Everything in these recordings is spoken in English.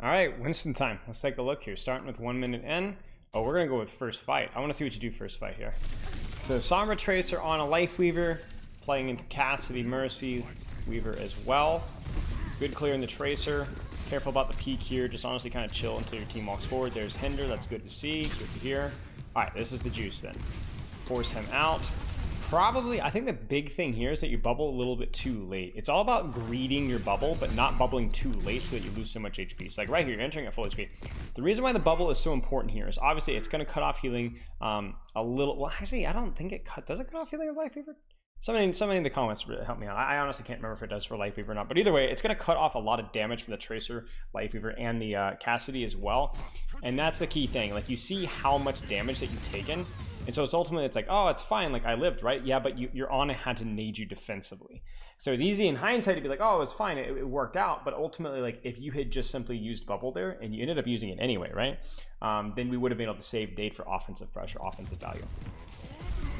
All right, Winston time. Let's take a look here. Starting with 1 minute in. Oh, we're gonna go with first fight. I want to see what you do first fight here. So Sombra Tracer on a Life Weaver, playing into Cassidy, Mercy, Weaver as well. Good clear in the Tracer. Careful about the peek here. Just honestly kind of chill until your team walks forward. There's Hinder. That's good to see. Good to hear. All right, this is the juice then. Force him out. Probably, I think the big thing here is that you bubble a little bit too late. It's all about greeting your bubble, but not bubbling too late so that you lose so much HP. So like right here, you're entering at full HP. The reason why the bubble is so important here is obviously it's going to cut off healing a little. Well, actually, I don't think it does it cut off healing with Life Weaver? Somebody in the comments help me out. I honestly can't remember if it does for Life Weaver or not. But either way, it's going to cut off a lot of damage from the Tracer, Life Weaver, and the Cassidy as well. And that's the key thing. Like you see how much damage that you've taken. And so it's ultimately, it's like, oh, it's fine, like I lived, right? Yeah, but your Ana had to nade you defensively. So it's easy in hindsight to be like, oh, it was fine, it worked out. But ultimately, like if you had just simply used Bubble there, and you ended up using it anyway, right? Then we would have been able to save Date for offensive pressure, offensive value.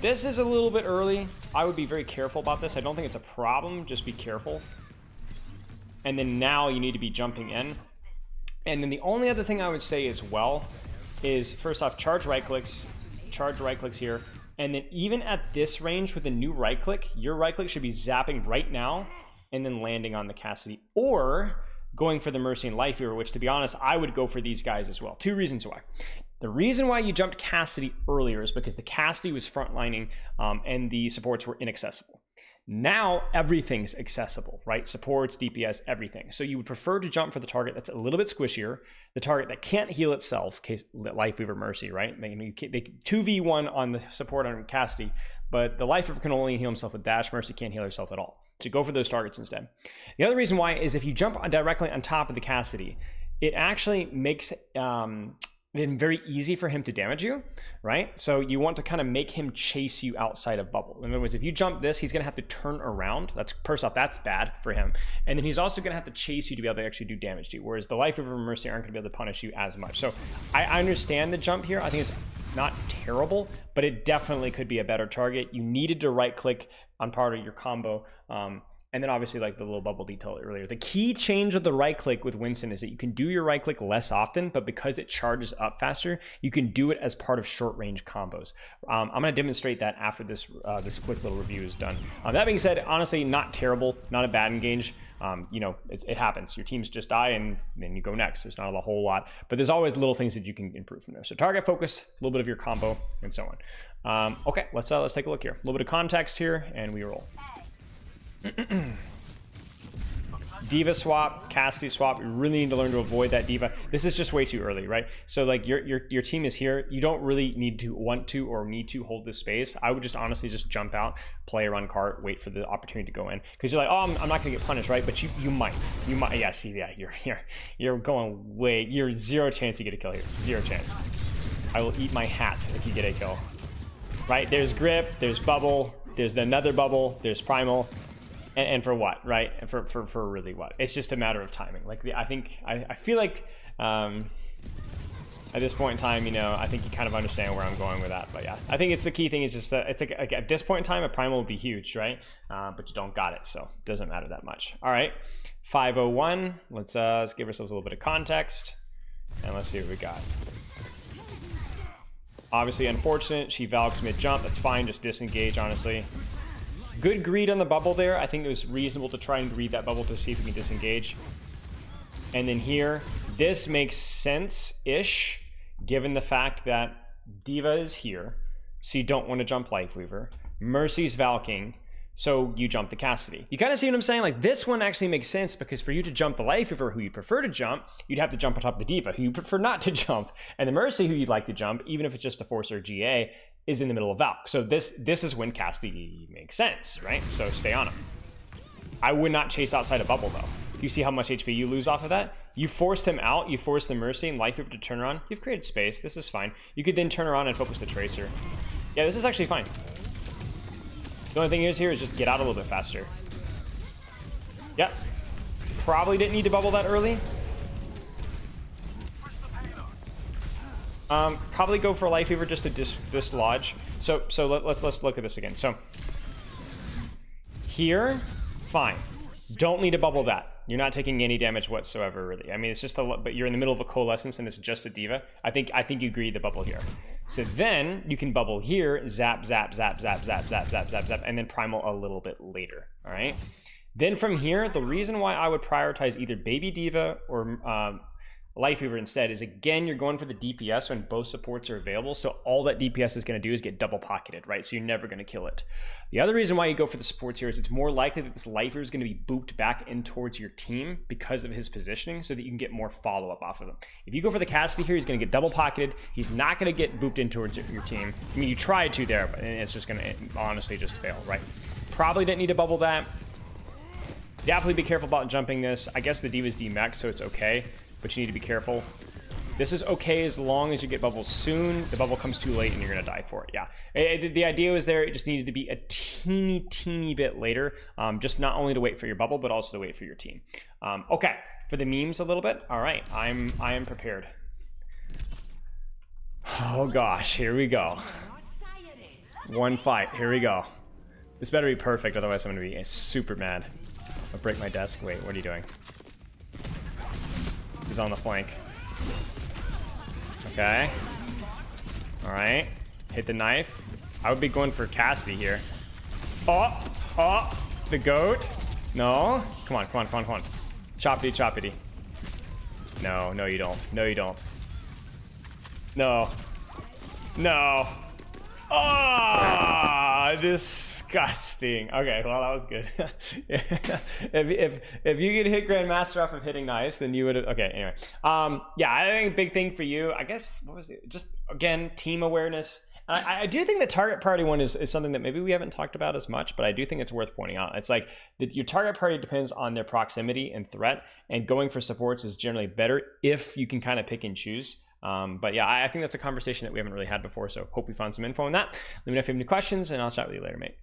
This is a little bit early. I would be very careful about this. I don't think it's a problem, just be careful. And then now you need to be jumping in. And then the only other thing I would say as well is, first off, charge right clicks here, and then even at this range with a new right click, your right click should be zapping right now and then landing on the Cassidy, or going for the Mercy and Life Weaver, which to be honest, I would go for these guys as well. Two reasons why. The reason why you jumped Cassidy earlier is because the Cassidy was frontlining and the supports were inaccessible. Now everything's accessible, right? Supports, DPS, everything. So you would prefer to jump for the target that's a little bit squishier, the target that can't heal itself, case Life Weaver, Mercy, right? They 2v1 on the support on Cassidy, but the Life Weaver can only heal himself with dash. Mercy can't heal herself at all. So go for those targets instead. The other reason why is if you jump directly on top of the Cassidy, it actually makes been very easy for him to damage you, right? So you want to kind of make him chase you outside of bubble. In other words, if you jump this, he's gonna have to turn around. That's, first off, that's bad for him. And then he's also gonna have to chase you to be able to actually do damage to you, whereas the Life Weaver and Mercy aren't gonna be able to punish you as much. So I understand the jump here. I think it's not terrible, but it definitely could be a better target. You needed to right click on part of your combo. And then obviously like the little bubble detail earlier. The key change of the right click with Winston is that you can do your right click less often, but because it charges up faster, you can do it as part of short range combos. I'm gonna demonstrate that after this this quick little review is done. That being said, honestly, not terrible, not a bad engage. You know, it happens. Your teams just die and then you go next. There's not a whole lot, but there's always little things that you can improve from there. So target focus, a little bit of your combo, and so on. Okay, let's take a look here. A little bit of context here, and we roll. Diva swap, Cassidy swap. You really need to learn to avoid that Diva. This is just way too early, right? So like your team is here. You don't really need to want to or need to hold this space. I would just honestly just jump out, play run cart, wait for the opportunity to go in. Because you're like, oh, I'm not gonna get punished, right? But you might. Yeah, see that you're going way. You're zero chance you get a kill here. Zero chance. I will eat my hat if you get a kill. Right? There's grip. There's bubble. There's another bubble. There's primal. And for what, right? And for really what? It's just a matter of timing. Like I feel like at this point in time, you know, I think you kind of understand where I'm going with that. But yeah, I think it's the key thing is just that it's like at this point in time, a primal would be huge, right? But you don't got it, so it doesn't matter that much. All right, 501. Let's give ourselves a little bit of context, and let's see what we got. Obviously, unfortunate. She Valks mid jump. That's fine. Just disengage, honestly. Good greed on the bubble there. I think it was reasonable to try and greed that bubble to see if we can disengage. And then here, this makes sense-ish, given the fact that Diva is here, so you don't want to jump Life Weaver. Mercy's Valking, so you jump the Cassidy. You kind of see what I'm saying? Like, this one actually makes sense, because for you to jump the Life Weaver, who you prefer to jump, you'd have to jump on top of the Diva, who you prefer not to jump. And the Mercy, who you'd like to jump, even if it's just a Force or GA, is in the middle of Valk. So this is when Cassidy makes sense, right? So stay on him. I would not chase outside a bubble though. You see how much HP you lose off of that? You forced him out, you forced the Mercy and Life Weaver to turn around. You've created space, this is fine. You could then turn around and focus the Tracer. Yeah, this is actually fine. The only thing is here is just get out a little bit faster. Yep. Probably didn't need to bubble that early. Probably go for a Life Weaver just to dislodge. So let's look at this again. So here, fine. Don't need to bubble that. You're not taking any damage whatsoever, really. I mean, it's just but you're in the middle of a coalescence and it's just a diva. I think you agree the bubble here. So then you can bubble here, zap, zap, zap, zap, zap, zap, zap, zap, zap, and then primal a little bit later. All right. Then from here, the reason why I would prioritize either baby diva or Life Weaver instead is, again, you're going for the DPS when both supports are available. So all that DPS is going to do is get double pocketed, right? So you're never going to kill it. The other reason why you go for the supports here is it's more likely that this Life Weaver is going to be booped back in towards your team because of his positioning, so that you can get more follow-up off of him. If you go for the Cassidy here, he's going to get double pocketed. He's not going to get booped in towards your team. I mean, you tried to there, but it's just going to honestly just fail, right? Probably didn't need to bubble that. Definitely be careful about jumping this. I guess the Diva's demech, so it's okay. But you need to be careful. This is okay as long as you get bubbles soon. The bubble comes too late and you're gonna die for it. Yeah, the idea was there. It just needed to be a teeny bit later. Just not only to wait for your bubble, but also to wait for your team. Okay, for the memes a little bit. All right, I am prepared. Oh gosh, here we go. One fight, here we go. This better be perfect, otherwise I'm gonna be super mad. I'll break my desk. Wait, what are you doing? He's on the flank. Okay. Alright. Hit the knife. I would be going for Cassidy here. Oh! The goat. No. Come on. Choppity, choppity. No, you don't. No, you don't. No. Oh, disgusting. Okay, well, that was good. if you could hit Grandmaster off of hitting knives, then you would have. Okay, anyway. Yeah, I think a big thing for you, I guess, what was it? Just, again, team awareness. I do think the target party one is something that maybe we haven't talked about as much, but I do think it's worth pointing out. It's like your target party depends on their proximity and threat, and going for supports is generally better if you can kind of pick and choose. But yeah, I think that's a conversation that we haven't really had before, so hope we found some info on that. Let me know if you have any questions, and I'll chat with you later, mate.